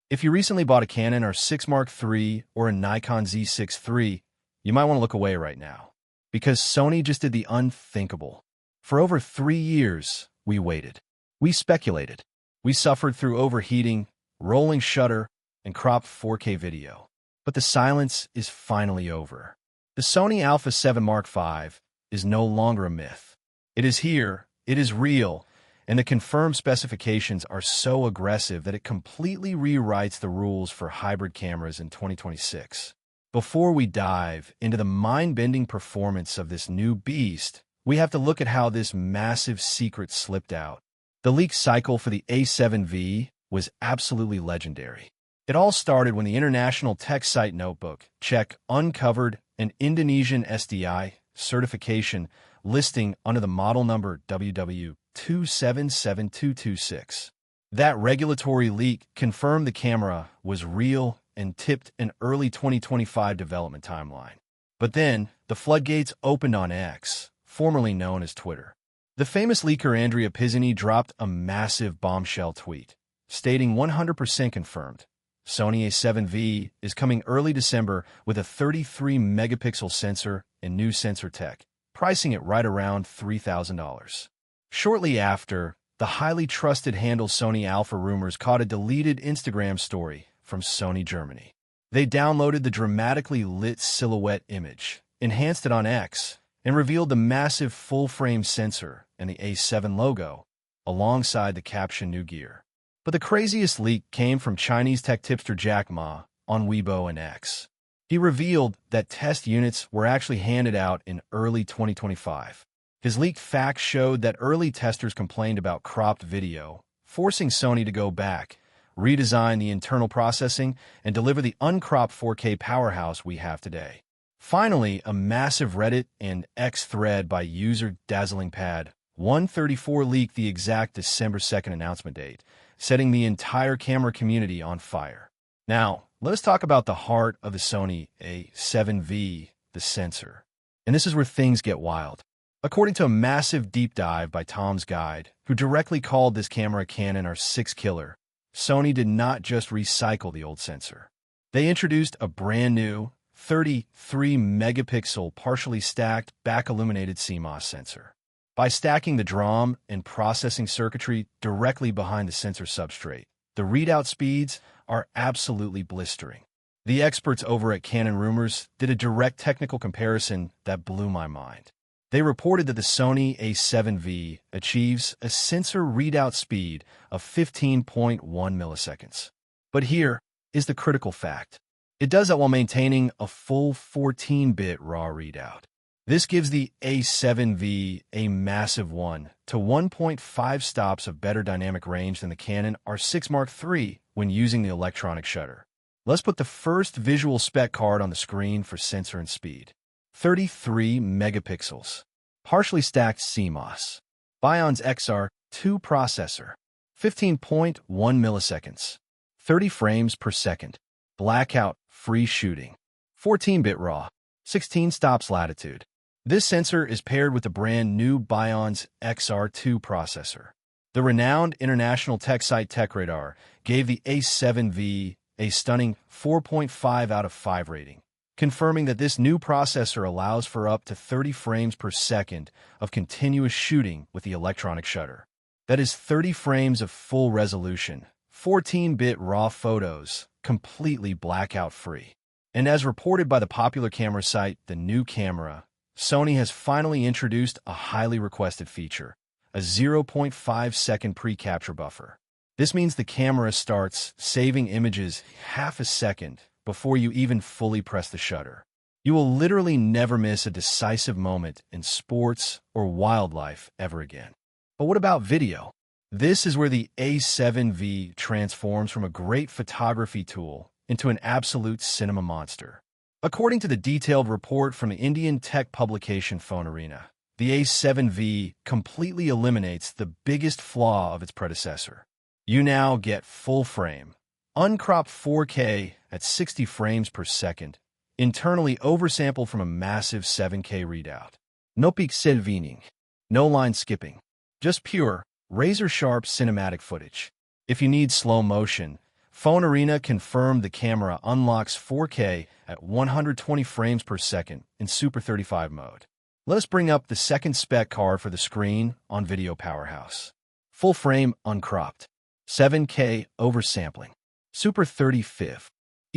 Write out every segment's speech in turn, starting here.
If you recently bought a Canon R6 Mark III or a Nikon Z6 III, you might want to look away right now. Because Sony just did the unthinkable. For over 3 years, we waited. We speculated. We suffered through overheating, rolling shutter, and cropped 4K video. But the silence is finally over. The Sony Alpha 7 Mark V is no longer a myth. It is here, it is real, and the confirmed specifications are so aggressive that it completely rewrites the rules for hybrid cameras in 2026. Before we dive into the mind-bending performance of this new beast, we have to look at how this massive secret slipped out. The leak cycle for the A7V was absolutely legendary. It all started when the international tech site Notebook Check uncovered an Indonesian SDI certification listing under the model number WW277226. That regulatory leak confirmed the camera was real and tipped an early 2025 development timeline. But then, the floodgates opened on X, formerly known as Twitter. The famous leaker Andrea Pizzini dropped a massive bombshell tweet, stating 100% confirmed. Sony A7V is coming early December with a 33-megapixel sensor and new sensor tech, pricing it right around $3,000. Shortly after, the highly trusted handle Sony Alpha rumors caught a deleted Instagram story from Sony Germany. They downloaded the dramatically lit silhouette image, enhanced it on X, and revealed the massive full-frame sensor and the A7 logo, alongside the caption "New Gear." But the craziest leak came from Chinese tech tipster Jack Ma on Weibo and X. He revealed that test units were actually handed out in early 2025. His leaked facts showed that early testers complained about cropped video, forcing Sony to go back, redesign the internal processing, and deliver the uncropped 4K powerhouse we have today. Finally, a massive Reddit and X thread by user DazzlingPad134 leaked the exact December 2nd announcement date, setting the entire camera community on fire. Now, let us talk about the heart of the Sony A7V, the sensor. And this is where things get wild. According to a massive deep dive by Tom's Guide, who directly called this camera Canon R6 killer, Sony did not just recycle the old sensor. They introduced a brand new 33-megapixel partially stacked back-illuminated CMOS sensor. By stacking the DRAM and processing circuitry directly behind the sensor substrate, the readout speeds are absolutely blistering. The experts over at Canon Rumors did a direct technical comparison that blew my mind. They reported that the Sony A7V achieves a sensor readout speed of 15.1 milliseconds. But here is the critical fact. It does that while maintaining a full 14-bit RAW readout. This gives the A7V a massive 1 to 1.5 stops of better dynamic range than the Canon R6 Mark III when using the electronic shutter. Let's put the first visual spec card on the screen for sensor and speed. 33 megapixels. Partially stacked CMOS. Bion's XR2 processor. 15.1 milliseconds. 30 frames per second. Blackout-free shooting. 14-bit RAW. 16 stops latitude. This sensor is paired with the brand new Bion's XR2 processor. The renowned international tech site TechRadar gave the A7V a stunning 4.5 out of 5 rating, confirming that this new processor allows for up to 30 frames per second of continuous shooting with the electronic shutter. That is 30 frames of full resolution, 14-bit RAW photos, completely blackout-free. And as reported by the popular camera site The New Camera, Sony has finally introduced a highly requested feature, a 0.5-second pre-capture buffer. This means the camera starts saving images half a second before you even fully press the shutter. You will literally never miss a decisive moment in sports or wildlife ever again. But what about video? This is where the A7V transforms from a great photography tool into an absolute cinema monster. According to the detailed report from the Indian tech publication Phone Arena, the A7V completely eliminates the biggest flaw of its predecessor. You now get full-frame, uncropped 4K at 60 frames per second, internally oversampled from a massive 7K readout. No pixel vining, no line skipping, just pure, razor-sharp cinematic footage. If you need slow motion, Phone Arena confirmed the camera unlocks 4K at 120 frames per second in Super 35 mode. Let us bring up the second spec card for the screen on Video Powerhouse. Full frame uncropped. 7K oversampling. Super 35.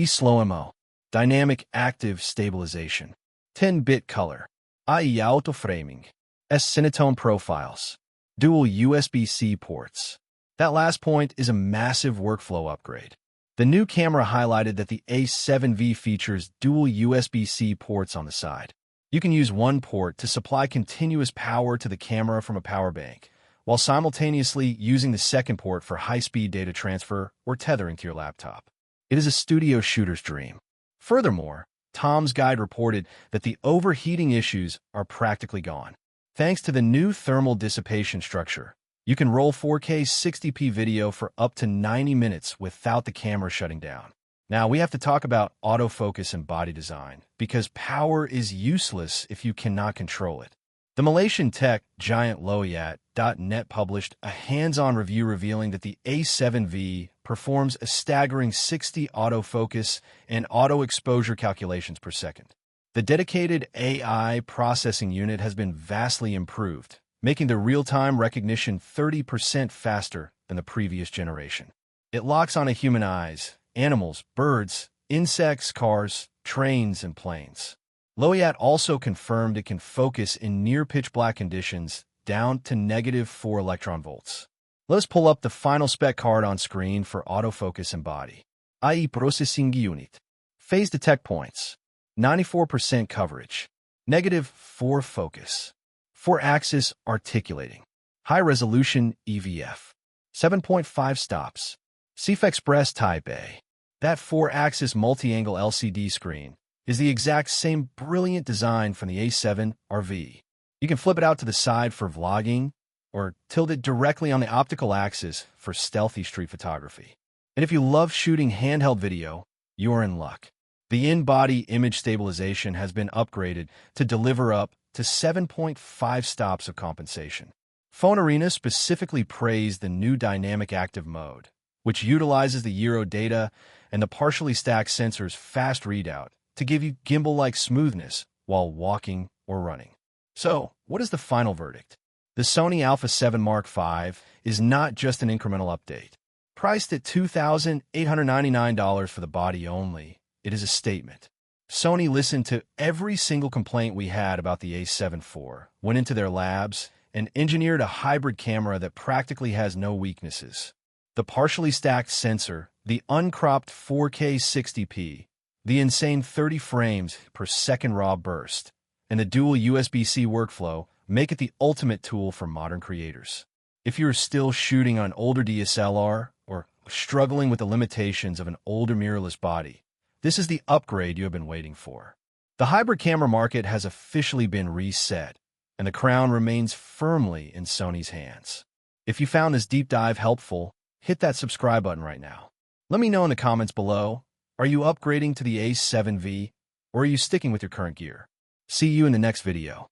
Slow-mo. Dynamic active stabilization. 10-bit color. AI-autoframing. Cinetone profiles. Dual USB-C ports. That last point is a massive workflow upgrade. The new camera highlighted that the A7V features dual USB-C ports on the side. You can use one port to supply continuous power to the camera from a power bank, while simultaneously using the second port for high-speed data transfer or tethering to your laptop. It is a studio shooter's dream. Furthermore, Tom's Guide reported that the overheating issues are practically gone. Thanks to the new thermal dissipation structure, you can roll 4K 60p video for up to 90 minutes without the camera shutting down. Now, we have to talk about autofocus and body design, because power is useless if you cannot control it. The Malaysian tech giant Loyat.net published a hands-on review revealing that the A7V performs a staggering 60 autofocus and auto-exposure calculations per second. The dedicated AI processing unit has been vastly improved, making the real-time recognition 30% faster than the previous generation. It locks on a human eyes, animals, birds, insects, cars, trains, and planes. Loyat also confirmed it can focus in near pitch-black conditions down to -4 electron volts. Let us pull up the final spec card on screen for autofocus and body. AI processing unit. Phase detect points. 94% coverage. -4 focus. 4-axis articulating. High-resolution EVF. 7.5 stops. CF Express Type A. That 4-axis multi-angle LCD screen is the exact same brilliant design from the A7RV. You can flip it out to the side for vlogging or tilt it directly on the optical axis for stealthy street photography. And if you love shooting handheld video, you're in luck. The in-body image stabilization has been upgraded to deliver up to 7.5 stops of compensation. Phone Arena specifically praised the new dynamic active mode, which utilizes the gyro data and the partially stacked sensor's fast readout to give you gimbal-like smoothness while walking or running. So, what is the final verdict? The Sony Alpha 7 Mark V is not just an incremental update. Priced at $2,899 for the body only, it is a statement. Sony listened to every single complaint we had about the A7 IV, went into their labs, and engineered a hybrid camera that practically has no weaknesses. The partially stacked sensor, the uncropped 4K 60p, the insane 30 frames per second raw burst, and the dual USB-C workflow make it the ultimate tool for modern creators. If you're still shooting on older DSLR or struggling with the limitations of an older mirrorless body, this is the upgrade you have been waiting for. The hybrid camera market has officially been reset, and the crown remains firmly in Sony's hands. If you found this deep dive helpful, hit that subscribe button right now. Let me know in the comments below, are you upgrading to the A7V, or are you sticking with your current gear? See you in the next video.